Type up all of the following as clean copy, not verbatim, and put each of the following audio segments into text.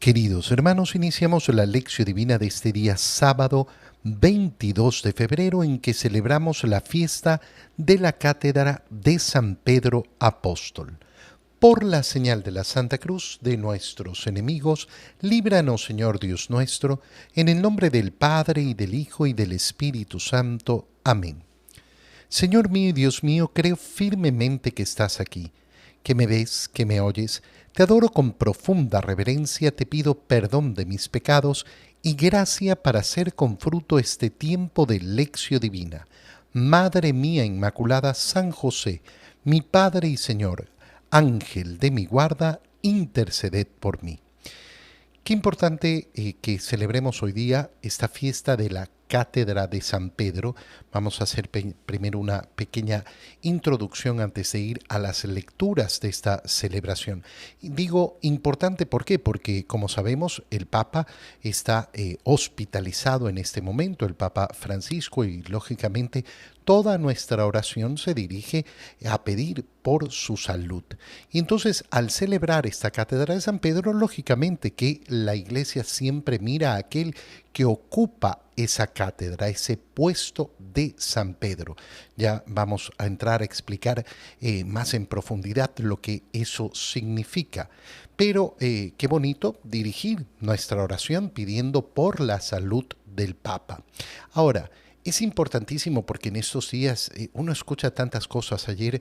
Queridos hermanos, iniciamos la lección divina de este día sábado 22 de febrero en que celebramos la fiesta de la Cátedra de San Pedro Apóstol. Por la señal de la Santa Cruz de nuestros enemigos, líbranos, Señor Dios nuestro, en el nombre del Padre, y del Hijo, y del Espíritu Santo. Amén. Señor mío y Dios mío, creo firmemente que estás aquí, que me ves, que me oyes. Te adoro con profunda reverencia, te pido perdón de mis pecados y gracia para hacer con fruto este tiempo de lección divina. Madre mía Inmaculada, San José, mi Padre y Señor, Ángel de mi guarda, interceded por mí. Qué importante que celebremos hoy día esta fiesta de la Cátedra de San Pedro. Vamos a hacer primero una pequeña introducción antes de ir a las lecturas de esta celebración. Y digo importante, ¿por qué? Porque, como sabemos, el Papa está hospitalizado en este momento, el Papa Francisco, y lógicamente toda nuestra oración se dirige a pedir por su salud. Y entonces, al celebrar esta Cátedra de San Pedro, lógicamente que la Iglesia siempre mira a aquel que ocupa esa cátedra, ese puesto de San Pedro. Ya vamos a entrar a explicar más en profundidad lo que eso significa. Pero qué bonito dirigir nuestra oración pidiendo por la salud del Papa. Ahora, es importantísimo porque en estos días uno escucha tantas cosas. Ayer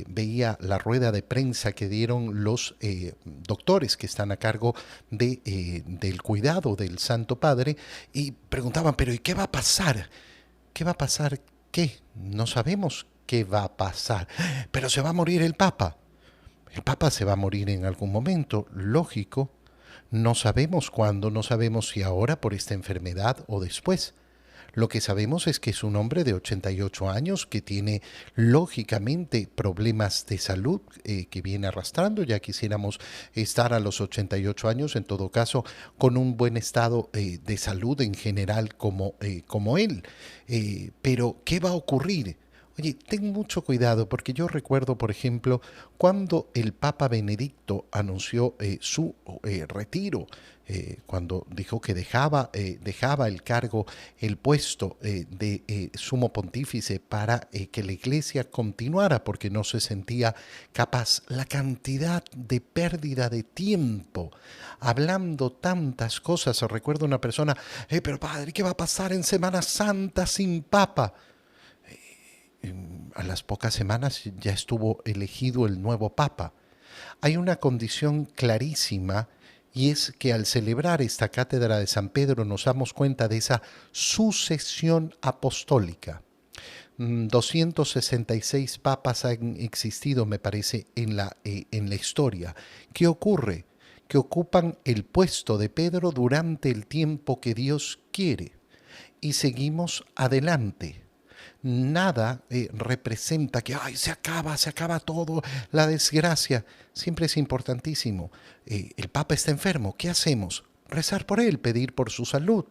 veía la rueda de prensa que dieron los doctores que están a cargo del cuidado del Santo Padre y preguntaban, pero ¿y qué va a pasar? ¿Qué va a pasar? ¿Qué? No sabemos qué va a pasar. Pero se va a morir el Papa. El Papa se va a morir en algún momento, lógico. No sabemos cuándo, no sabemos si ahora por esta enfermedad o después. Lo que sabemos es que es un hombre de 88 años que tiene lógicamente problemas de salud que viene arrastrando. Ya quisiéramos estar a los 88 años, en todo caso, con un buen estado de salud en general como él. Pero, ¿qué va a ocurrir? Oye, ten mucho cuidado porque yo recuerdo, por ejemplo, cuando el Papa Benedicto anunció su retiro, cuando dijo que dejaba el cargo, el puesto de sumo pontífice para que la Iglesia continuara porque no se sentía capaz. La cantidad de pérdida de tiempo, hablando tantas cosas. Recuerdo una persona, pero padre, ¿qué va a pasar en Semana Santa sin Papa? A las pocas semanas ya estuvo elegido el nuevo Papa. Hay una condición clarísima y es que al celebrar esta Cátedra de San Pedro nos damos cuenta de esa sucesión apostólica. 266 papas han existido, me parece, en la historia. ¿Qué ocurre? Que ocupan el puesto de Pedro durante el tiempo que Dios quiere y seguimos adelante. Nada representa que ay, se acaba todo, la desgracia. Siempre es importantísimo. El Papa está enfermo, ¿qué hacemos? Rezar por él, pedir por su salud.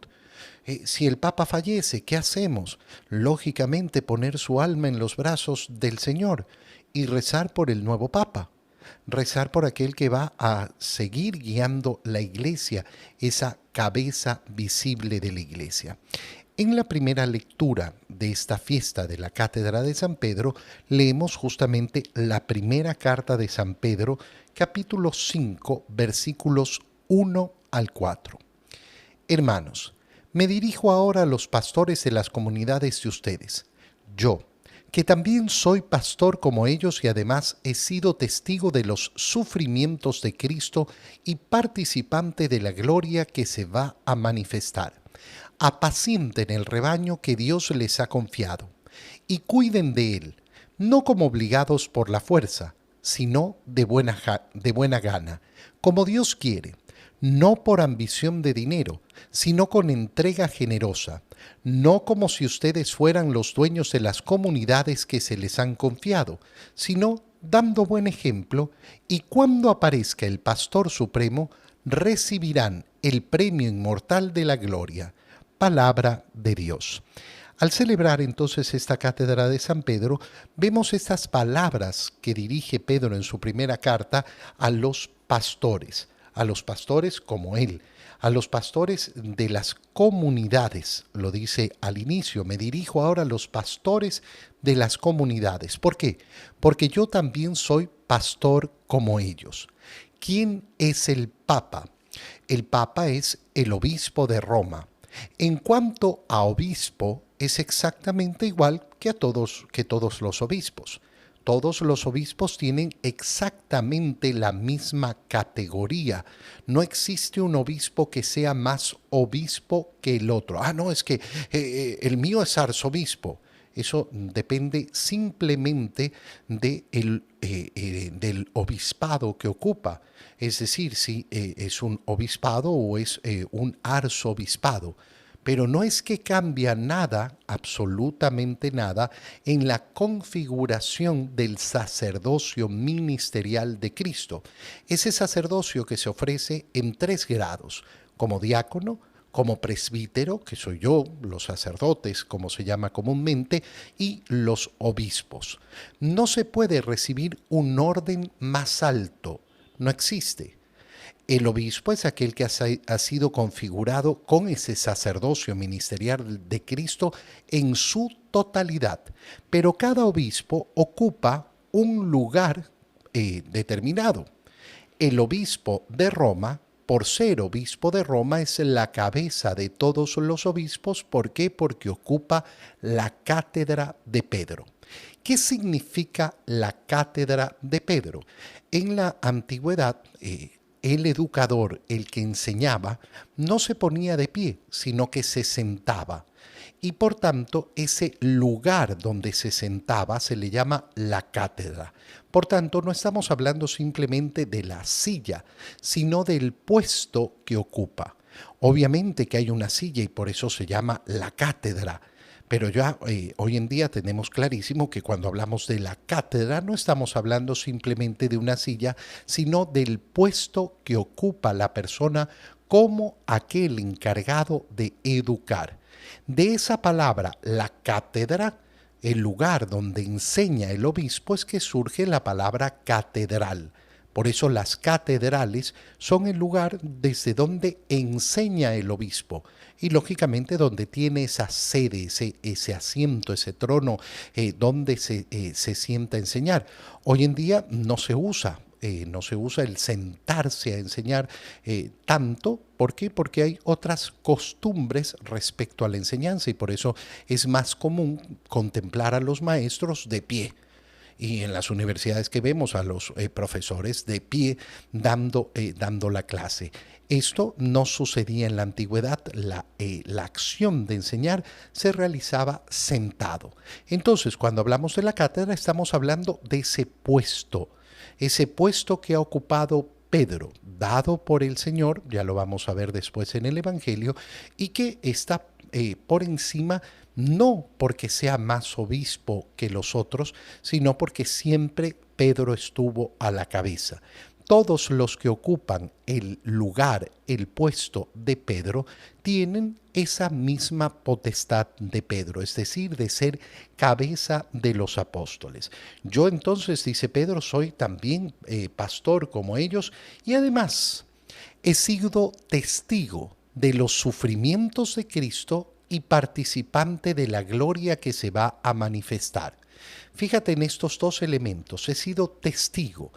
Si el Papa fallece, ¿qué hacemos? Lógicamente poner su alma en los brazos del Señor y rezar por el nuevo Papa. Rezar por aquel que va a seguir guiando la Iglesia, esa cabeza visible de la Iglesia. En la primera lectura de esta fiesta de la Cátedra de San Pedro, leemos justamente la primera carta de San Pedro, capítulo 5, versículos 1 al 4. Hermanos, me dirijo ahora a los pastores de las comunidades de ustedes. Yo, que también soy pastor como ellos y además he sido testigo de los sufrimientos de Cristo y participante de la gloria que se va a manifestar. Apacienten el rebaño que Dios les ha confiado y cuiden de él, no como obligados por la fuerza, sino de buena gana, como Dios quiere, no por ambición de dinero, sino con entrega generosa, no como si ustedes fueran los dueños de las comunidades que se les han confiado, sino dando buen ejemplo, y cuando aparezca el Pastor Supremo, recibirán el premio inmortal de la gloria. Palabra de Dios. Al celebrar entonces esta Cátedra de San Pedro, vemos estas palabras que dirige Pedro en su primera carta a los pastores, a los pastores como él, a los pastores de las comunidades, lo dice al inicio, me dirijo ahora a los pastores de las comunidades. ¿Por qué? Porque yo también soy pastor como ellos. ¿Quién es el Papa? El Papa es el obispo de Roma. En cuanto a obispo, es exactamente igual que todos los obispos. Todos los obispos tienen exactamente la misma categoría. No existe un obispo que sea más obispo que el otro. Ah, no, es que el mío es arzobispo. Eso depende simplemente del obispado que ocupa. Es decir, si es un obispado o es un arzobispado. Pero no es que cambia nada, absolutamente nada, en la configuración del sacerdocio ministerial de Cristo. Ese sacerdocio que se ofrece en 3 grados, como diácono, como presbítero, que soy yo, los sacerdotes, como se llama comúnmente, y los obispos. No se puede recibir un orden más alto, no existe. El obispo es aquel que ha sido configurado con ese sacerdocio ministerial de Cristo en su totalidad, pero cada obispo ocupa un lugar determinado. El obispo de Roma, por ser obispo de Roma, es la cabeza de todos los obispos. ¿Por qué? Porque ocupa la cátedra de Pedro. ¿Qué significa la cátedra de Pedro? En la antigüedad, el educador, el que enseñaba, no se ponía de pie, sino que se sentaba. Y por tanto, ese lugar donde se sentaba se le llama la cátedra. Por tanto, no estamos hablando simplemente de la silla, sino del puesto que ocupa. Obviamente que hay una silla y por eso se llama la cátedra. Pero ya hoy en día tenemos clarísimo que cuando hablamos de la cátedra no estamos hablando simplemente de una silla, sino del puesto que ocupa la persona como aquel encargado de educar. De esa palabra, la cátedra, el lugar donde enseña el obispo, es que surge la palabra catedral. Por eso las catedrales son el lugar desde donde enseña el obispo y lógicamente donde tiene esa sede, ese asiento, ese trono donde se sienta a enseñar. Hoy en día no se usa. No se usa el sentarse a enseñar tanto. ¿Por qué? Porque hay otras costumbres respecto a la enseñanza y por eso es más común contemplar a los maestros de pie. Y en las universidades que vemos a los profesores de pie dando la clase. Esto no sucedía en la antigüedad, la acción de enseñar se realizaba sentado. Entonces, cuando hablamos de la cátedra, estamos hablando de ese puesto que ha ocupado Pedro, dado por el Señor, ya lo vamos a ver después en el Evangelio, y que está por encima, no porque sea más obispo que los otros, sino porque siempre Pedro estuvo a la cabeza. Todos los que ocupan el lugar, el puesto de Pedro, tienen esa misma potestad de Pedro, es decir, de ser cabeza de los apóstoles. Yo entonces, dice Pedro, soy también pastor como ellos y además he sido testigo de los sufrimientos de Cristo y participante de la gloria que se va a manifestar. Fíjate en estos 2 elementos. He sido testigo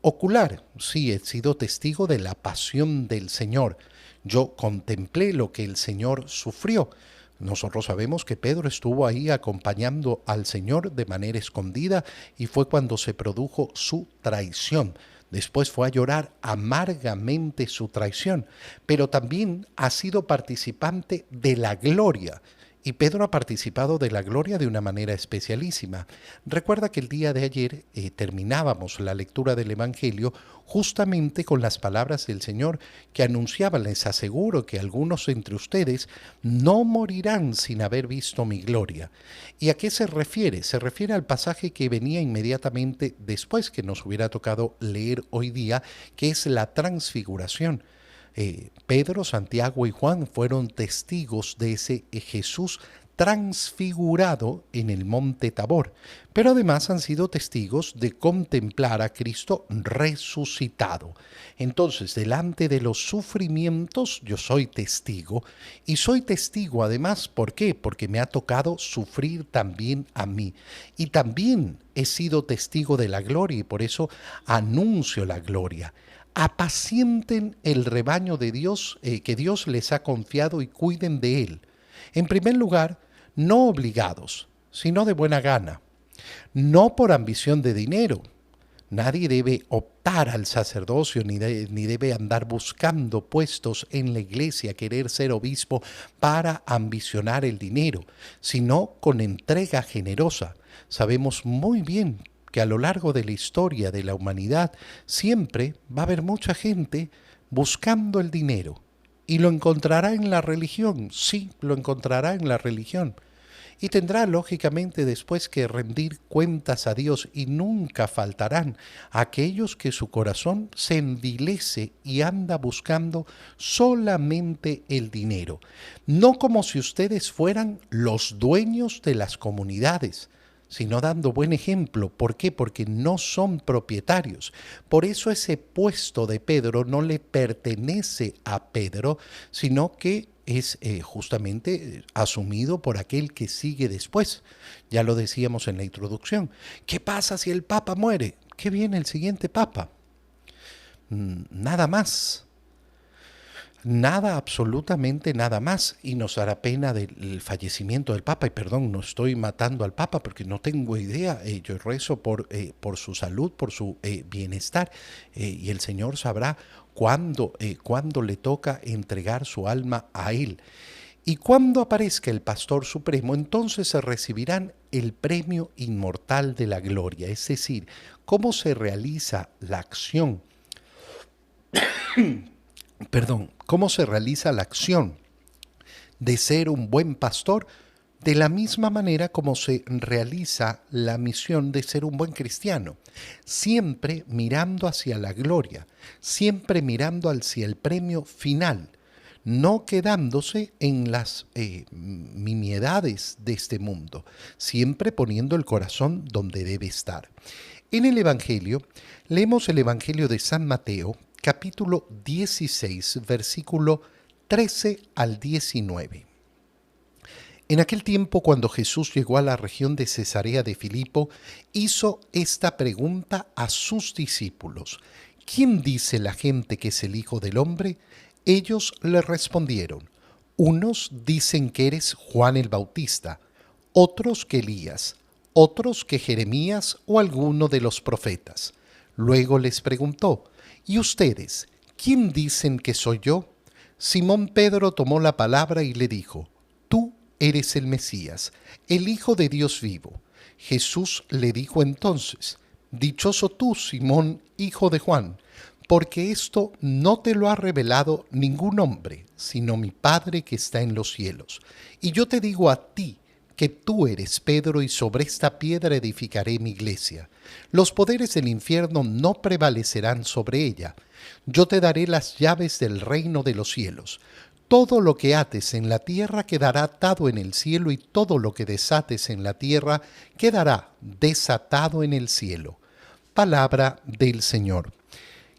ocular. Sí, he sido testigo de la pasión del Señor. Yo contemplé lo que el Señor sufrió. Nosotros sabemos que Pedro estuvo ahí acompañando al Señor de manera escondida y fue cuando se produjo su traición. Después fue a llorar amargamente su traición, pero también ha sido participante de la gloria. Y Pedro ha participado de la gloria de una manera especialísima. Recuerda que el día de ayer terminábamos la lectura del Evangelio justamente con las palabras del Señor que anunciaban: les aseguro que algunos entre ustedes no morirán sin haber visto mi gloria. ¿Y a qué se refiere? Se refiere al pasaje que venía inmediatamente después, que nos hubiera tocado leer hoy día, que es la transfiguración. Pedro, Santiago y Juan fueron testigos de ese Jesús transfigurado en el monte Tabor, pero además han sido testigos de contemplar a Cristo resucitado. Entonces, delante de los sufrimientos, yo soy testigo, y soy testigo además, ¿por qué? Porque me ha tocado sufrir también a mí, y también he sido testigo de la gloria, y por eso anuncio la gloria. Apacienten el rebaño de Dios que Dios les ha confiado y cuiden de él. En primer lugar, no obligados, sino de buena gana, no por ambición de dinero. Nadie debe optar al sacerdocio ni debe andar buscando puestos en la iglesia, querer ser obispo para ambicionar el dinero, sino con entrega generosa. Sabemos muy bien que a lo largo de la historia de la humanidad siempre va a haber mucha gente buscando el dinero. ¿Y lo encontrará en la religión? Sí, lo encontrará en la religión. Y tendrá lógicamente después que rendir cuentas a Dios, y nunca faltarán aquellos que su corazón se envilece y anda buscando solamente el dinero. No como si ustedes fueran los dueños de las comunidades, sino dando buen ejemplo. ¿Por qué? Porque no son propietarios. Por eso ese puesto de Pedro no le pertenece a Pedro, sino que es justamente asumido por aquel que sigue después. Ya lo decíamos en la introducción. ¿Qué pasa si el Papa muere? ¿Qué viene el siguiente Papa? Nada más. Nada, absolutamente nada más, y nos dará pena del fallecimiento del Papa. Y perdón, no estoy matando al Papa porque no tengo idea. Yo rezo por su salud, por su bienestar, y el Señor sabrá cuándo le toca entregar su alma a Él. Y cuando aparezca el Pastor Supremo, entonces se recibirán el premio inmortal de la gloria, es decir, cómo se realiza la acción. ¿Cómo se realiza la acción de ser un buen pastor? De la misma manera como se realiza la misión de ser un buen cristiano, siempre mirando hacia la gloria, siempre mirando hacia el premio final, no quedándose en las nimiedades de este mundo, siempre poniendo el corazón donde debe estar. En el Evangelio, leemos el Evangelio de San Mateo, capítulo 16, versículo 13 al 19. En aquel tiempo, cuando Jesús llegó a la región de Cesarea de Filipo, hizo esta pregunta a sus discípulos: ¿quién dice la gente que es el Hijo del Hombre? Ellos le respondieron: unos dicen que eres Juan el Bautista, otros que Elías, otros que Jeremías o alguno de los profetas. Luego les preguntó: ¿y ustedes, quién dicen que soy yo? Simón Pedro tomó la palabra y le dijo: tú eres el Mesías, el Hijo de Dios vivo. Jesús le dijo entonces: dichoso tú, Simón, hijo de Juan, porque esto no te lo ha revelado ningún hombre, sino mi Padre que está en los cielos. Y yo te digo a ti, que tú eres Pedro, y sobre esta piedra edificaré mi iglesia. Los poderes del infierno no prevalecerán sobre ella. Yo te daré las llaves del reino de los cielos. Todo lo que ates en la tierra quedará atado en el cielo, y todo lo que desates en la tierra quedará desatado en el cielo. Palabra del Señor.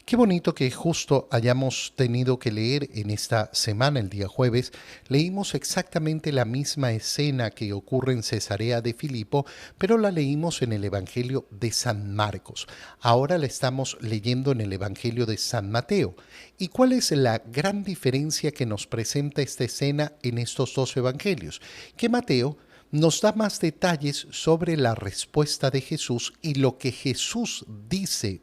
Qué bonito que justo hayamos tenido que leer en esta semana, el día jueves, leímos exactamente la misma escena que ocurre en Cesarea de Filipo, pero la leímos en el Evangelio de San Marcos. Ahora la estamos leyendo en el Evangelio de San Mateo. ¿Y cuál es la gran diferencia que nos presenta esta escena en estos dos evangelios? Que Mateo nos da más detalles sobre la respuesta de Jesús y lo que Jesús dice,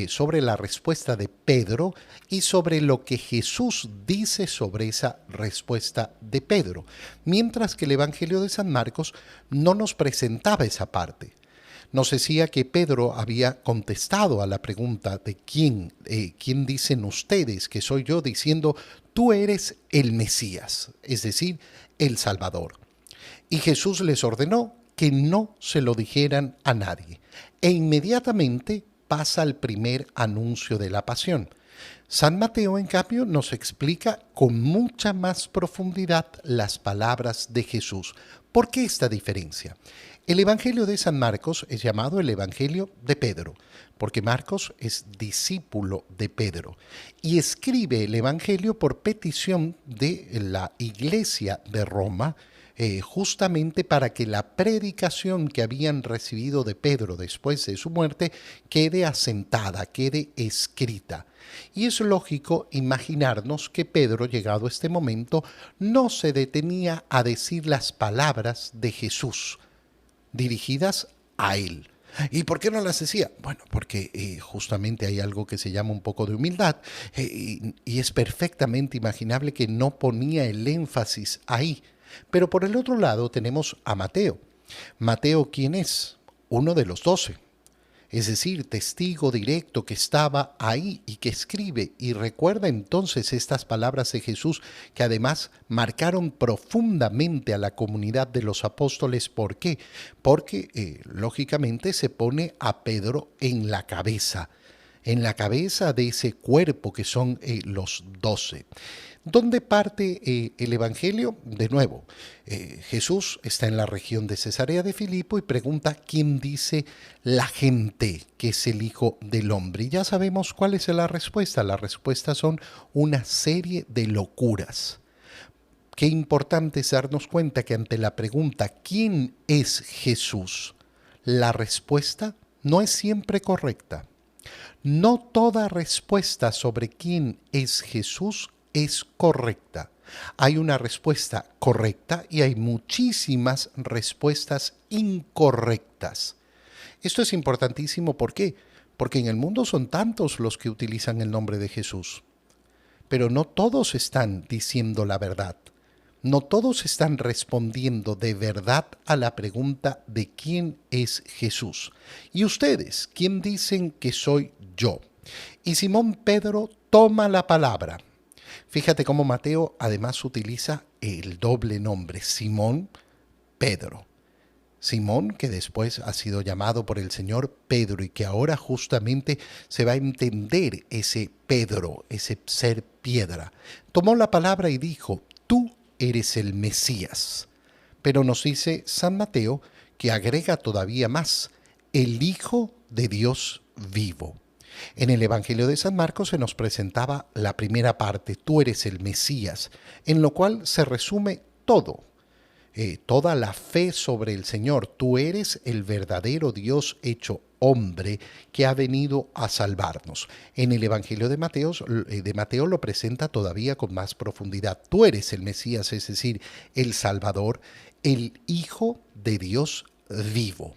sobre la respuesta de Pedro y sobre lo que Jesús dice sobre esa respuesta de Pedro, mientras que el Evangelio de San Marcos no nos presentaba esa parte. Nos decía que Pedro había contestado a la pregunta de quién dicen ustedes que soy yo, diciendo: tú eres el Mesías, es decir, el Salvador. Y Jesús les ordenó que no se lo dijeran a nadie. E inmediatamente pasa el primer anuncio de la pasión. San Mateo, en cambio, nos explica con mucha más profundidad las palabras de Jesús. ¿Por qué esta diferencia? El Evangelio de San Marcos es llamado el Evangelio de Pedro, porque Marcos es discípulo de Pedro y escribe el Evangelio por petición de la Iglesia de Roma, justamente para que la predicación que habían recibido de Pedro después de su muerte quede asentada, quede escrita. Y es lógico imaginarnos que Pedro, llegado este momento, no se detenía a decir las palabras de Jesús dirigidas a él. ¿Y por qué no las decía? Bueno, porque justamente hay algo que se llama un poco de humildad y es perfectamente imaginable que no ponía el énfasis ahí. Pero por el otro lado tenemos a Mateo. Mateo, ¿quién es? Uno de los 12. Es decir, testigo directo que estaba ahí y que escribe y recuerda entonces estas palabras de Jesús que además marcaron profundamente a la comunidad de los apóstoles. ¿Por qué? Porque lógicamente se pone a Pedro en la cabeza de ese cuerpo que son los 12. ¿Dónde parte el Evangelio? De nuevo, Jesús está en la región de Cesarea de Filipo y pregunta quién dice la gente que es el Hijo del Hombre. Y ya sabemos cuál es la respuesta. La respuesta son una serie de locuras. Qué importante es darnos cuenta que ante la pregunta ¿quién es Jesús? La respuesta no es siempre correcta. No toda respuesta sobre quién es Jesús es correcta. Hay una respuesta correcta y hay muchísimas respuestas incorrectas. Esto es importantísimo, ¿por qué? Porque en el mundo son tantos los que utilizan el nombre de Jesús, pero no todos están diciendo la verdad. No todos están respondiendo de verdad a la pregunta de quién es Jesús. ¿Y ustedes, quién dicen que soy yo? Y Simón Pedro toma la palabra. Fíjate cómo Mateo además utiliza el doble nombre, Simón Pedro. Simón, que después ha sido llamado por el Señor Pedro y que ahora justamente se va a entender ese Pedro, ese ser piedra. Tomó la palabra y dijo, tú eres el Mesías. Pero nos dice San Mateo que agrega todavía más, el Hijo de Dios vivo. En el Evangelio de San Marcos se nos presentaba la primera parte, tú eres el Mesías, en lo cual se resume todo. Toda la fe sobre el Señor, tú eres el verdadero Dios hecho hombre que ha venido a salvarnos. En el Evangelio de Mateo lo presenta todavía con más profundidad. Tú eres el Mesías, es decir, el Salvador, el Hijo de Dios vivo.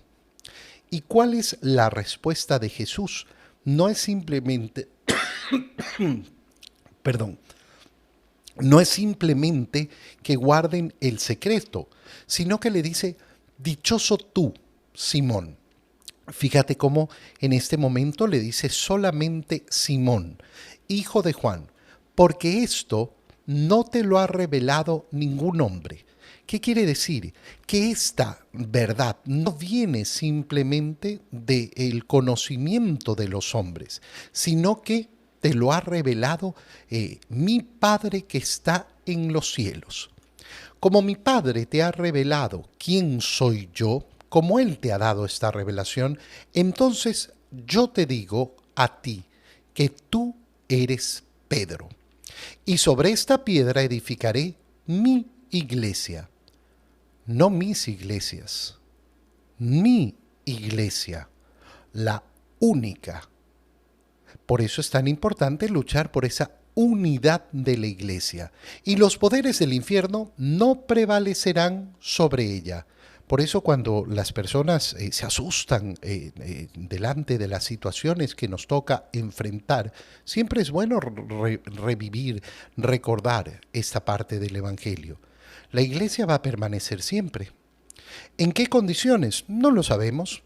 ¿Y cuál es la respuesta de Jesús? No es simplemente, perdón, no es simplemente que guarden el secreto, sino que le dice, dichoso tú, Simón. Fíjate cómo en este momento le dice solamente Simón, hijo de Juan, porque esto no te lo ha revelado ningún hombre. ¿Qué quiere decir? Que esta verdad no viene simplemente del conocimiento de los hombres, sino que te lo ha revelado mi Padre que está en los cielos. Como mi Padre te ha revelado quién soy yo, como Él te ha dado esta revelación, entonces yo te digo a ti que tú eres Pedro. Y sobre esta piedra edificaré mi iglesia. No mis iglesias, mi iglesia, la única. Por eso es tan importante luchar por esa unidad de la iglesia. Y los poderes del infierno no prevalecerán sobre ella. Por eso cuando las personas se asustan delante de las situaciones que nos toca enfrentar, siempre es bueno revivir, recordar esta parte del Evangelio. La iglesia va a permanecer siempre. ¿En qué condiciones? No lo sabemos.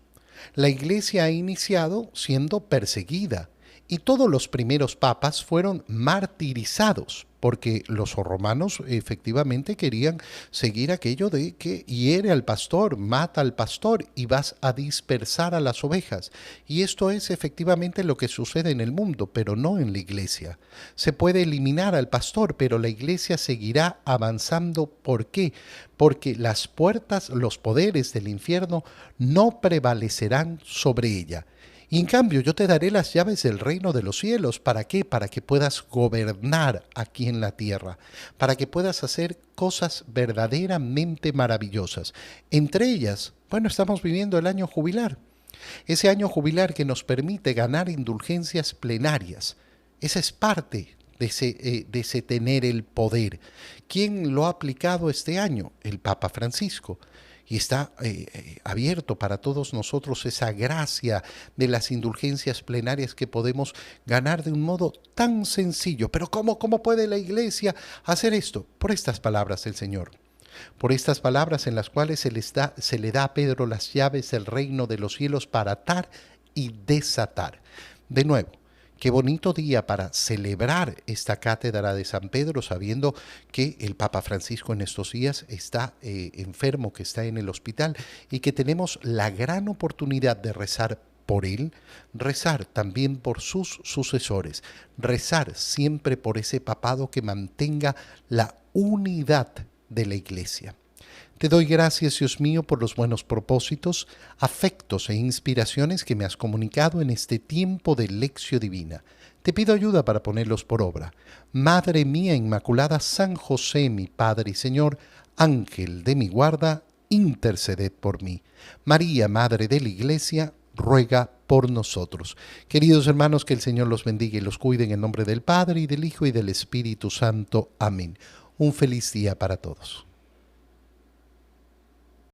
La iglesia ha iniciado siendo perseguida Y todos los primeros papas fueron martirizados porque los romanos efectivamente querían seguir aquello de que hiere al pastor, mata al pastor y vas a dispersar a las ovejas. Y esto es efectivamente lo que sucede en el mundo, pero no en la iglesia. Se puede eliminar al pastor, pero la iglesia seguirá avanzando. ¿Por qué? Porque las puertas, los poderes del infierno no prevalecerán sobre ella. Y en cambio yo te daré las llaves del reino de los cielos. ¿Para qué? Para que puedas gobernar aquí en la tierra, para que puedas hacer cosas verdaderamente maravillosas. Entre ellas, bueno, estamos viviendo el año jubilar. Ese año jubilar que nos permite ganar indulgencias plenarias. Esa es parte de ese tener el poder. ¿Quién lo ha aplicado este año? El Papa Francisco. Y está abierto para todos nosotros esa gracia de las indulgencias plenarias que podemos ganar de un modo tan sencillo. Pero ¿cómo puede la iglesia hacer esto? Por estas palabras del Señor. Por estas palabras en las cuales se le da a Pedro las llaves del reino de los cielos para atar y desatar. De nuevo, qué bonito día para celebrar esta cátedra de San Pedro, sabiendo que el Papa Francisco en estos días está enfermo, que está en el hospital y que tenemos la gran oportunidad de rezar por él, rezar también por sus sucesores, rezar siempre por ese papado que mantenga la unidad de la Iglesia. Te doy gracias, Dios mío, por los buenos propósitos, afectos e inspiraciones que me has comunicado en este tiempo de lección divina. Te pido ayuda para ponerlos por obra. Madre mía Inmaculada, San José, mi Padre y Señor, Ángel de mi guarda, interceded por mí. María, Madre de la Iglesia, ruega por nosotros. Queridos hermanos, que el Señor los bendiga y los cuide en el nombre del Padre, y del Hijo, y del Espíritu Santo. Amén. Un feliz día para todos.